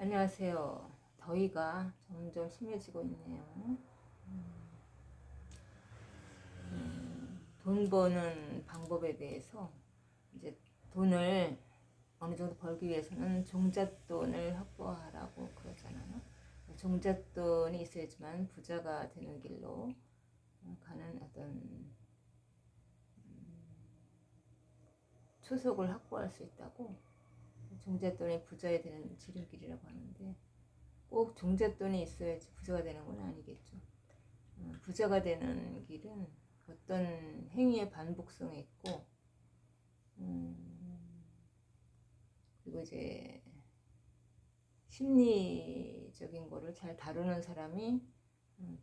안녕하세요. 더위가 점점 심해지고 있네요. 돈 버는 방법에 대해서 이제 돈을 어느 정도 벌기 위해서는 종잣돈을 확보하라고 그러잖아요. 종잣돈이 있어야지만 부자가 되는 길로 가는 어떤 초석을 확보할 수 있다고, 종잣돈이 부자에 되는 지름길이라고 하는데, 꼭 종잣돈이 있어야지 부자가 되는 건 아니겠죠. 부자가 되는 길은 어떤 행위의 반복성에 있고, 그리고 이제 심리적인 거를 잘 다루는 사람이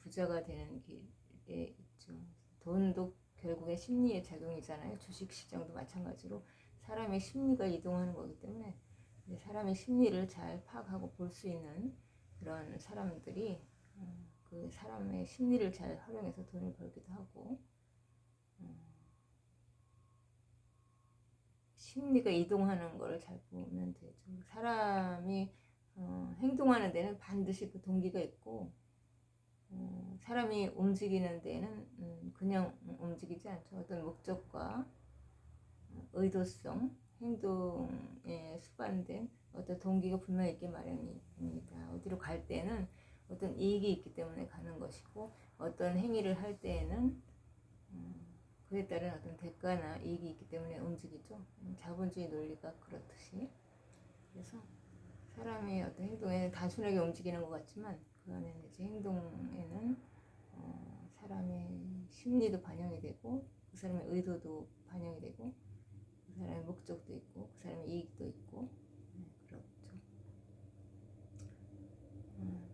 부자가 되는 길에 있죠. 돈도 결국에 심리의 작용이잖아요. 주식시장도 마찬가지로 사람의 심리가 이동하는 거기 때문에 사람의 심리를 잘 파악하고 볼 수 있는 그런 사람들이 그 사람의 심리를 잘 활용해서 돈을 벌기도 하고, 심리가 이동하는 걸 잘 보면 되죠. 사람이 행동하는 데는 반드시 그 동기가 있고, 사람이 움직이는 데는 그냥 움직이지 않죠. 어떤 목적과 의도성, 행동에 수반된 어떤 동기가 분명히 있기 마련입니다. 어디로 갈 때는 어떤 이익이 있기 때문에 가는 것이고, 어떤 행위를 할 때에는 그에 따른 어떤 대가나 이익이 있기 때문에 움직이죠. 자본주의 논리가 그렇듯이. 그래서 사람의 어떤 행동에는 단순하게 움직이는 것 같지만 그 안에는 이제 행동에는 사람의 심리도 반영이 되고, 그 사람의 의도도 반영이 되고, 그 사람의 목적도 있고, 그 사람의 이익도 있고, 그렇죠.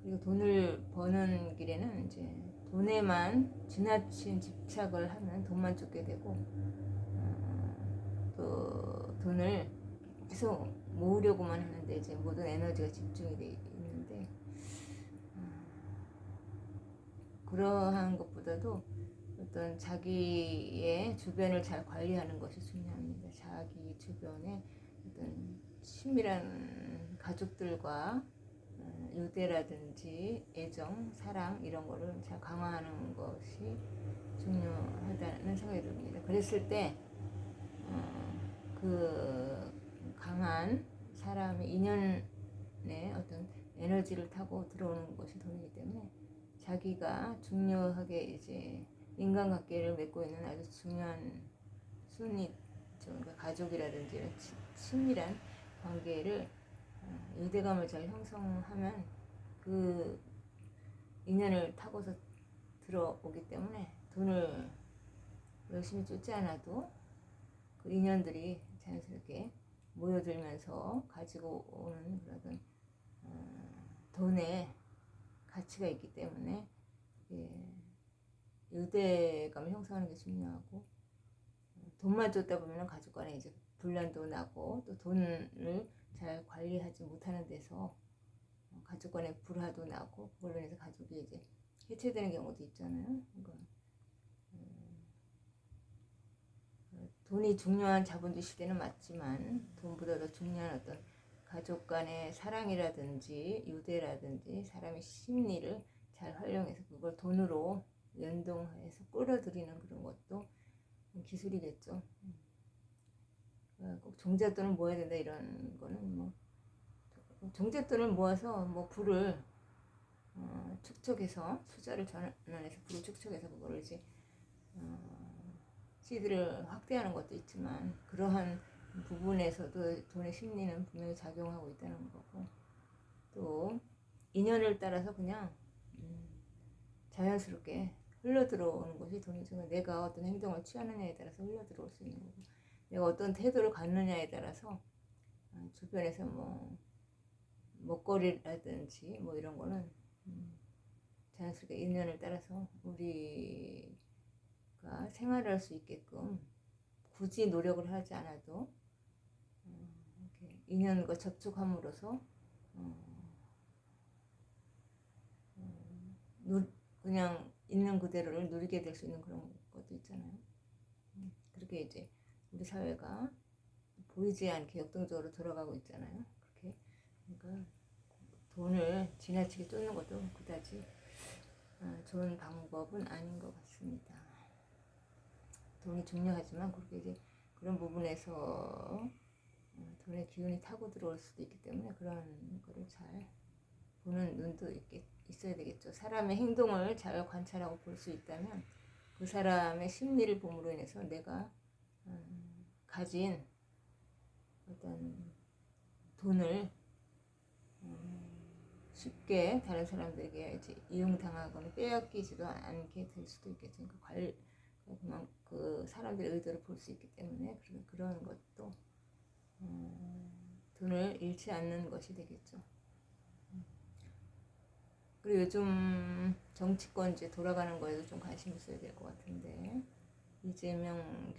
그리고 돈을 버는 길에는 이제 돈에만 지나친 집착을 하면 돈만 쫓게 되고, 또 돈을 계속 모으려고만 하는데 이제 모든 에너지가 집중이 돼 있는데, 그러한 것보다도 어떤 자기의 주변을 잘 관리하는 것이 중요합니다. 자기 주변에 어떤 친밀한 가족들과 유대라든지 애정, 사랑 이런 거를 잘 강화하는 것이 중요하다는 생각이 듭니다. 그랬을 때 그 강한 사람의 인연의 어떤 에너지를 타고 들어오는 것이 돈이기 때문에 자기가 중요하게 이제 인간관계를 맺고 있는 아주 중요한 순위, 그러니까 가족이라든지 친밀한 관계를 유대감을 잘 형성하면 그 인연을 타고서 들어오기 때문에 돈을 열심히 쫓지 않아도 그 인연들이 자연스럽게 모여들면서 가지고 오는 그런 돈의 가치가 있기 때문에 유대감을 형성하는 게 중요하고, 돈만 쫓다 보면 가족 간에 이제 분란도 나고, 또 돈을 잘 관리하지 못하는 데서 가족 간에 불화도 나고, 그걸로 인해서 가족이 이제 해체되는 경우도 있잖아요. 그러니까 돈이 중요한 자본주의 시대는 맞지만 돈보다 더 중요한 어떤 가족 간의 사랑이라든지 유대라든지 사람의 심리를 잘 활용해서 그걸 돈으로 연동해서 끌어들이는 그런 것도 기술이겠죠. 꼭 종잣돈을 모아야 된다 이런 거는 뭐, 종잣돈을 모아서 뭐 부를 축적해서 투자를 전환해서 부를 축적해서 그거를 이제 시들을 확대하는 것도 있지만, 그러한 부분에서도 돈의 심리는 분명히 작용하고 있다는 거고, 또 인연을 따라서 그냥 자연스럽게 흘러들어오는 것이 돈이죠. 내가 어떤 행동을 취하느냐에 따라서 흘러들어올 수 있는 거고, 내가 어떤 태도를 갖느냐에 따라서 주변에서 뭐 먹거리라든지 뭐 이런 거는 자연스럽게 인연을 따라서 우리가 생활할 수 있게끔 굳이 노력을 하지 않아도 이렇게 인연과 접촉함으로써 그냥 있는 그대로를 누리게 될 수 있는 그런 것도 있잖아요. 그렇게 이제 우리 사회가 보이지 않게 역동적으로 돌아가고 있잖아요. 그렇게. 그러니까 돈을 지나치게 쫓는 것도 그다지 좋은 방법은 아닌 것 같습니다. 돈이 중요하지만 그렇게 이제 그런 부분에서 돈의 기운이 타고 들어올 수도 있기 때문에 그런 거를 잘 보는 눈도 있어야 되겠죠. 사람의 행동을 잘 관찰하고 볼 수 있다면 그 사람의 심리를 봄으로 인해서 내가 가진 어떤 돈을 쉽게 다른 사람들에게 이제 이용당하거나 빼앗기지도 않게 될 수도 있겠죠. 그러니까 그 사람들의 의도를 볼 수 있기 때문에 그런 것도 돈을 잃지 않는 것이 되겠죠. 그리고 요즘 정치권 이제 돌아가는 거에도 좀 관심 있어야 될 것 같은데 이재명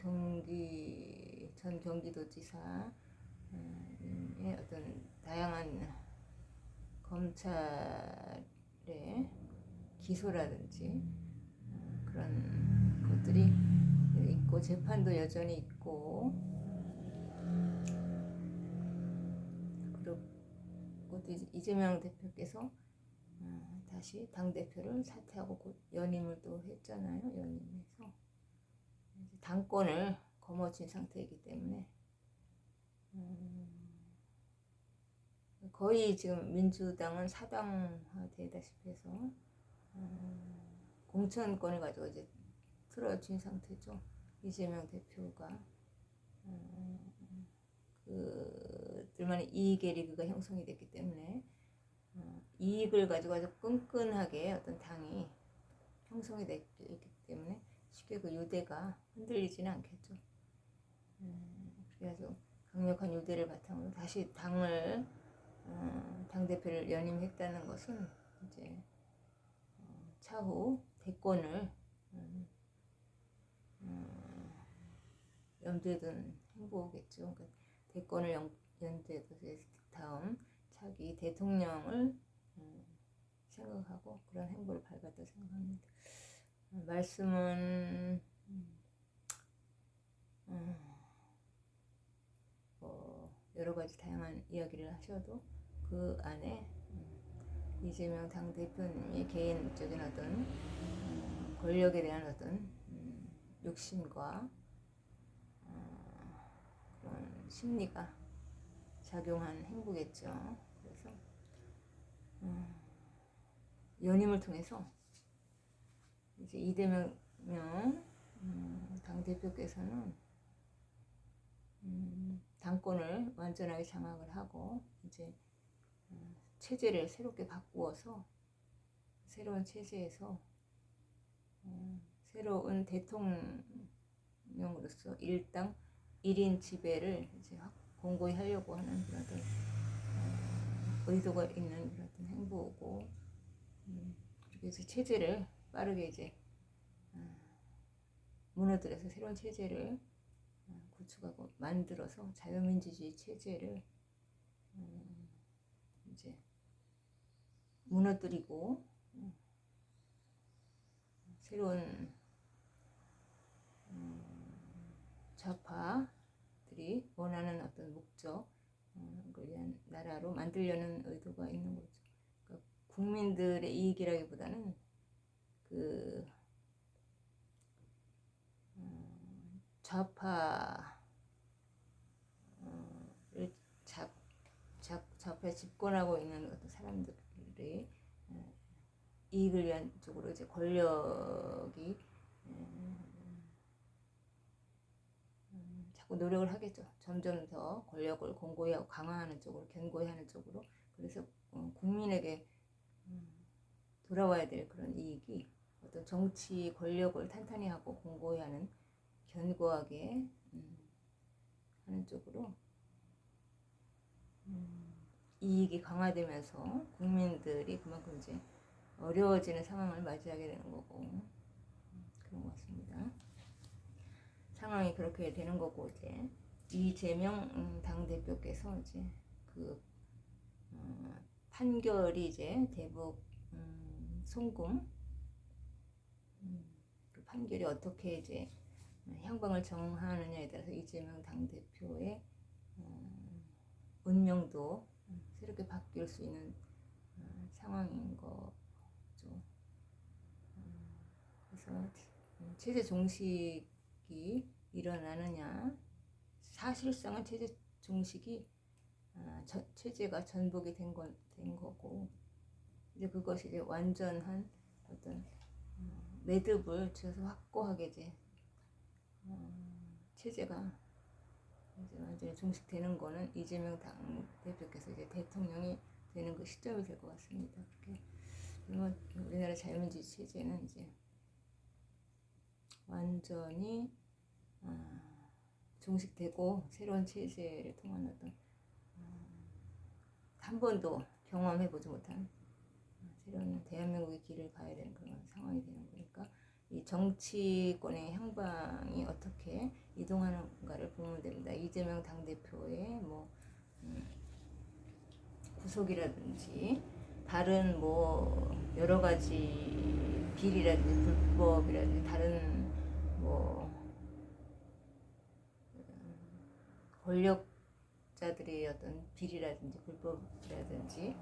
전 경기도지사의 어떤 다양한 검찰의 기소라든지 그런 것들이 있고 재판도 여전히 있고 그리고 이재명 대표께서 다시 당대표를 사퇴하고 곧 연임을 또 했잖아요. 연임해서 당권을 거머쥔 상태이기 때문에 거의 지금 민주당은 사당화되다시피 해서 공천권을 가지고 이제 틀어진 상태죠. 이재명 대표가 그들만의 이익의 리그가 형성이 됐기 때문에 이익을 가지고 아주 끈끈하게 어떤 당이 형성이 됐기 때문에 쉽게 그 유대가 흔들리지는 않겠죠. 그래서 강력한 유대를 바탕으로 다시 당대표를 연임했다는 것은 이제 차후 대권을 염두에 둔 행보겠죠. 그러니까 대권을 염두에 둔 다음 차기 대통령을 생각하고 그런 행보를 밟았다 생각합니다. 말씀은 여러 가지 다양한 이야기를 하셔도 그 안에 이재명 당대표님의 개인적인 어떤 권력에 대한 어떤 욕심과 그런 심리가 작용한 행보겠죠. 그래서 연임을 통해서 이제 이재명 당대표께서는 당권을 완전하게 장악을 하고 이제 체제를 새롭게 바꾸어서 새로운 체제에서 새로운 대통령으로서 일당 1인 지배를 이제 공고히 하려고 하는 그런 의도가 있는 그런 행보고 그래서 체제를 빠르게 이제 무너뜨려서 새로운 체제를 구축하고 만들어서 자유민주주의 체제를 이제 무너뜨리고 새로운 좌파들이 원하는 어떤 목적을 위한 나라로 만들려는 의도가 있는 거죠. 그러니까 국민들의 이익이라기보다는 그 좌파를 좌파에 집권하고 있는 어떤 사람들의 이익을 위한 쪽으로 이제 권력이 자꾸 노력을 하겠죠. 점점 더 권력을 공고히 하고 강화하는 쪽으로, 견고히 하는 쪽으로. 그래서 국민에게 돌아와야 될 그런 이익이 어떤 정치 권력을 탄탄히 하고 공고히 하는, 견고하게 하는 쪽으로 이익이 강화되면서 국민들이 그만큼 이제 어려워지는 상황을 맞이하게 되는 거고 그런 것 같습니다. 상황이 그렇게 되는 거고 이제 이재명 당대표께서 이제 그 판결이 이제 대북 송금 그 판결이 어떻게 이제 향방을 정하느냐에 따라서 이재명 당대표의 운명도 새롭게 바뀔 수 있는 상황인 거죠. 그래서 체제 종식이 일어나느냐, 사실상은 체제 종식이 체제가 전복이 된 거고, 이제 그것이 이제 완전한 어떤 매듭을 지어서 확고하게 이제 체제가 이제 완전히 종식되는 거는 이재명 당 대표께서 이제 대통령이 되는 그 시점이 될 것 같습니다. 그렇게 그러면 우리나라 자유민주주의 체제는 이제 완전히 종식되고 새로운 체제를 통한 어떤 한 번도 경험해보지 못한 새로운 대한민국의 길을 가야 되는 그런 상황이 되는 거니까 이 정치권의 향방이 어떻게 이동하는가를 보면 됩니다. 이재명 당대표의 뭐 구속이라든지 다른 뭐 여러 가지 비리라든지 불법이라든지 다른 뭐 권력자들의 어떤 비리라든지 불법이라든지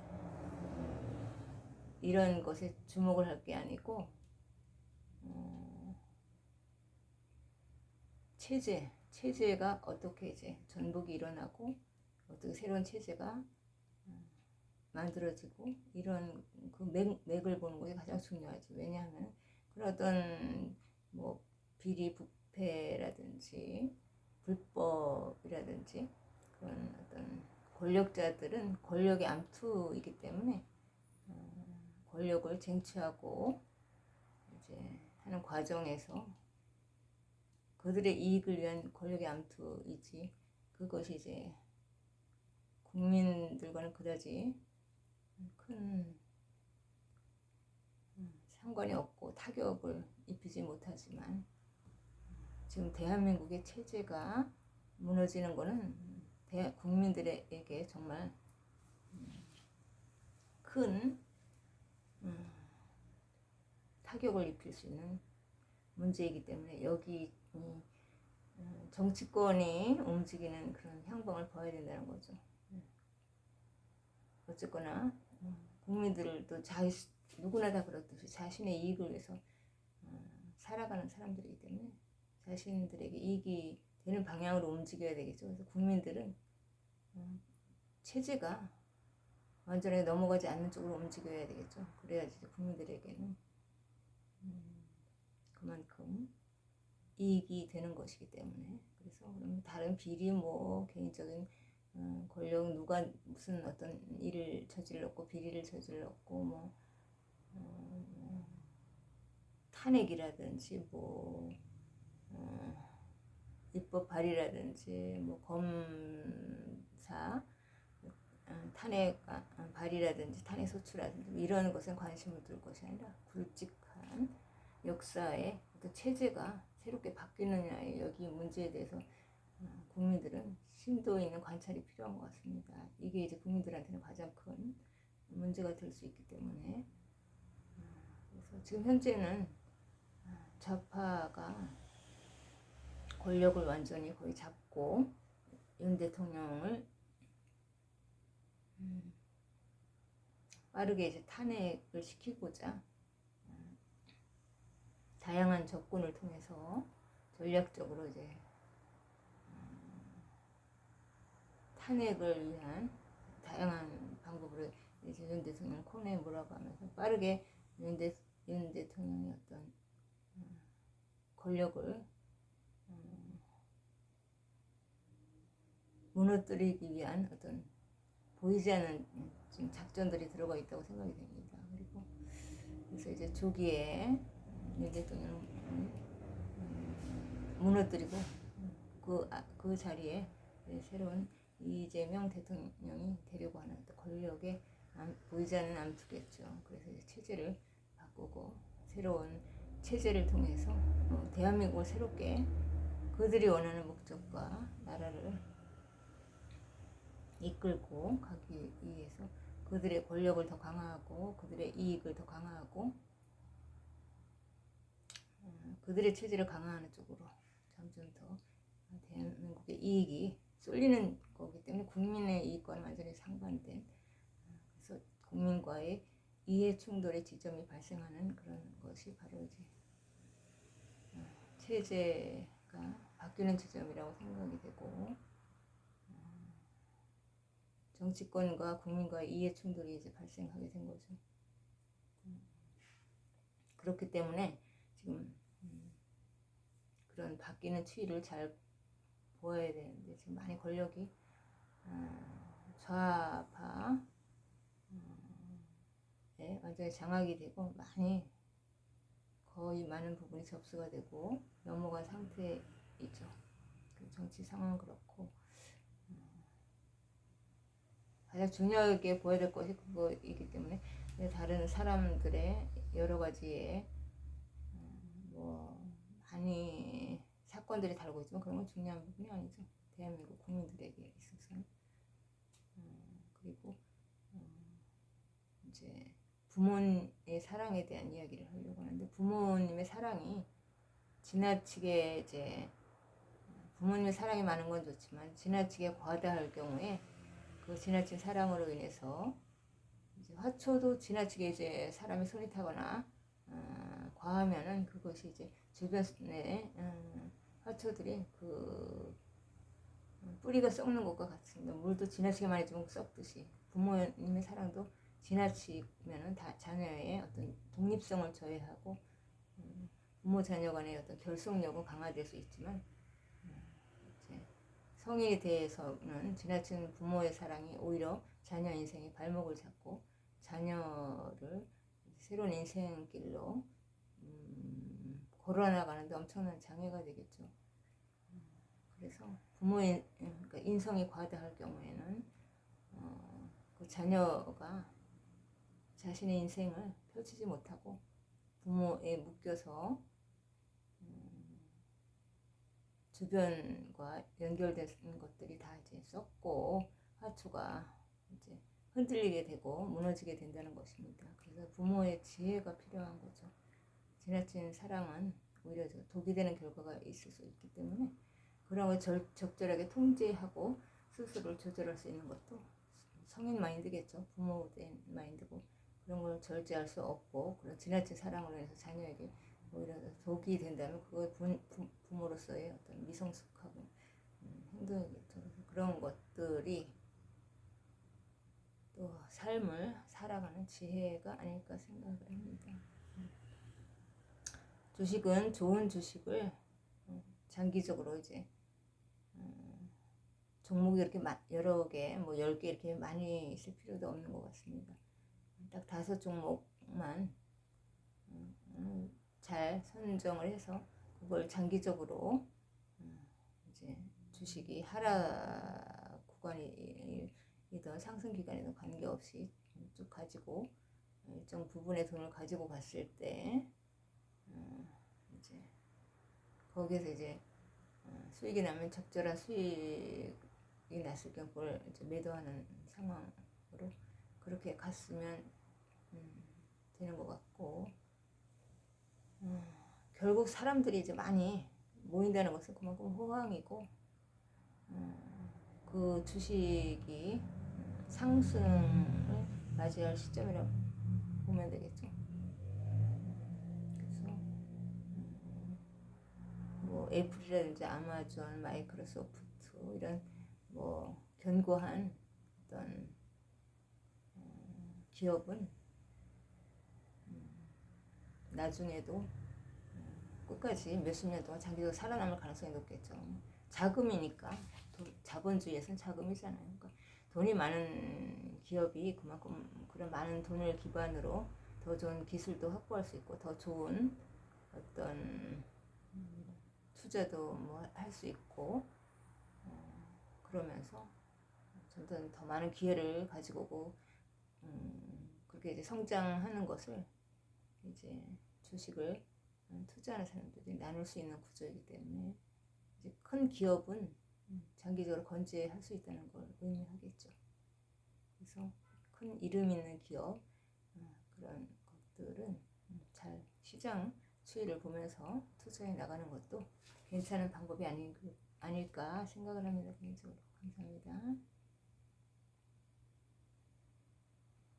이런 것에 주목을 할 게 아니고 체제가 어떻게 이제 전복이 일어나고 어떻게 새로운 체제가 만들어지고 이런 그 맥을 보는 것이 가장 중요하지. 왜냐하면 그런 어떤 뭐 비리 부패라든지 불법이라든지 그런 어떤 권력자들은 권력의 암투이기 때문에 권력을 쟁취하고 이제 하는 과정에서 그들의 이익을 위한 권력의 암투이지 그것이 이제 국민들과는 그다지 큰 상관이 없고 타격을 입히지 못하지만 지금 대한민국의 체제가 무너지는 것은 국민들에게 정말 큰 타격을 입힐 수 있는 문제이기 때문에 여기 정치권이 움직이는 그런 향방을 봐야 된다는 거죠. 어쨌거나 국민들도 누구나 다 그렇듯이 자신의 이익을 위해서 살아가는 사람들이기 때문에 자신들에게 이익이 되는 방향으로 움직여야 되겠죠. 그래서 국민들은 체제가 완전히 넘어가지 않는 쪽으로 움직여야 되겠죠. 그래야지 국민들에게는 그만큼 이익이 되는 것이기 때문에. 그래서 그럼 다른 비리 뭐 개인적인 권력 누가 무슨 어떤 일을 저질렀고 비리를 저질렀고 뭐 탄핵이라든지 뭐 입법 발의라든지 뭐 검사 탄핵 발의라든지 탄핵 소추라든지 이런 것은 관심을 둘 것이 아니라 굵직한 역사의 그 체제가 새롭게 바뀌느냐의 여기 문제에 대해서 국민들은 심도 있는 관찰이 필요한 것 같습니다. 이게 이제 국민들한테는 가장 큰 문제가 될 수 있기 때문에 그래서 지금 현재는 좌파가 권력을 완전히 거의 잡고 윤 대통령을 빠르게 이제 탄핵을 시키고자 다양한 접근을 통해서 전략적으로 이제 탄핵을 위한 다양한 방법으로 이제 윤 대통령을 코너에 몰아가면서 빠르게 윤 대통령의 어떤 권력을 무너뜨리기 위한 어떤 보이지 않는 지금 작전들이 들어가 있다고 생각이 됩니다. 그리고 그래서 이제 조기에 윤 대통령을 무너뜨리고 그 자리에 새로운 이재명 대통령이 되려고 하는 권력의 보이지 않는 암투겠죠. 그래서 이제 체제를 바꾸고 새로운 체제를 통해서 대한민국을 새롭게 그들이 원하는 목적과 나라를 이끌고 가기 위해서 그들의 권력을 더 강화하고 그들의 이익을 더 강화하고 그들의 체제를 강화하는 쪽으로 점점 더 대한민국의 이익이 쏠리는 거기 때문에 국민의 이익과는 완전히 상반된 그래서 국민과의 이해 충돌의 지점이 발생하는 그런 것이 바로 이제 체제가 바뀌는 지점이라고 생각이 되고, 정치권과 국민과의 이해 충돌이 이제 발생하게 된 거죠. 그렇기 때문에 지금 그런 바뀌는 추이를 잘 보아야 되는데, 지금 많이 권력이 좌파에 완전히 장악이 되고, 거의 많은 부분이 접수가 되고 넘어간 상태이죠. 정치 상황은 그렇고, 가장 중요하게 보여야 될 것이 그거이기 때문에, 다른 사람들의 여러 가지의 많이 사건들이 다루고 있지만 그런 건 중요한 부분이 아니죠. 대한민국 국민들에게 있어서는. 그리고 이제 부모의 사랑에 대한 이야기를 하려고 하는데, 부모님의 사랑이 지나치게 이제 부모님의 사랑이 많은 건 좋지만 지나치게 과다할 경우에 그 지나친 사랑으로 인해서 이제 화초도 지나치게 이제 사람이 손이 타거나 과하면은 그것이 이제 주변에 화초들이 그 뿌리가 썩는 것과 같습니다. 물도 지나치게 많이 주면 썩듯이 부모님의 사랑도 지나치면은 다 자녀의 어떤 독립성을 저해하고 부모 자녀 간의 어떤 결속력은 강화될 수 있지만, 이제 성인에 대해서는 지나친 부모의 사랑이 오히려 자녀 인생의 발목을 잡고 자녀를 새로운 인생길로 걸어나가는데 엄청난 장애가 되겠죠. 그래서 부모의 그러니까 인성이 과다할 경우에는 그 자녀가 자신의 인생을 펼치지 못하고 부모에 묶여서 주변과 연결된 것들이 다 이제 썩고 화초가 이제 흔들리게 되고 무너지게 된다는 것입니다. 그래서 부모의 지혜가 필요한 거죠. 지나친 사랑은 오히려 독이 되는 결과가 있을 수 있기 때문에 그런 걸 적절하게 통제하고 스스로를 조절할 수 있는 것도 성인 마인드겠죠. 부모된 마인드고, 그런 걸 절제할 수 없고 그런 지나친 사랑으로 인해서 자녀에게 오히려 독이 된다면 그거 부모로서의 어떤 미성숙하고 행동이겠죠. 그런 것들이 또 삶을 살아가는 지혜가 아닐까 생각을 합니다. 주식은 좋은 주식을 장기적으로 이제 종목이 이렇게 여러 개, 10개 이렇게 많이 있을 필요도 없는 것 같습니다. 딱 5종목만 잘 선정을 해서 그걸 장기적으로 이제 주식이 하락 구간이든 상승 기간이든 관계없이 쭉 가지고 일정 부분의 돈을 가지고 갔을 때 이제 거기에서 이제 수익이 나면 적절한 수익이 났을 경우 그걸 이제 매도하는 상황으로 그렇게 갔으면 되는 것 같고, 결국 사람들이 이제 많이 모인다는 것은 그만큼 호황이고 그 주식이 상승을 맞이할 시점이라고 보면 되겠죠. 그래서 애플이라든지 아마존, 마이크로소프트 이런 견고한 어떤 기업은 나중에도 끝까지 몇십 년 동안 장기적으로 살아남을 가능성이 높겠죠. 자금이니까, 자본주의에서는 자금이잖아요. 그러니까 돈이 많은 기업이 그만큼 그런 많은 돈을 기반으로 더 좋은 기술도 확보할 수 있고 더 좋은 어떤 투자도 할 수 있고 그러면서 점점 더 많은 기회를 가지고 오고 그렇게 이제 성장하는 것을 이제 주식을 투자하는 사람들이 나눌 수 있는 구조이기 때문에 이제 큰 기업은 장기적으로 건재할 수 있다는 걸 의미하겠죠. 그래서 큰 이름 있는 기업 그런 것들은 잘 시장 추이를 보면서 투자해 나가는 것도 괜찮은 방법이 아닐까 생각을 합니다. 개인적으로. 감사합니다.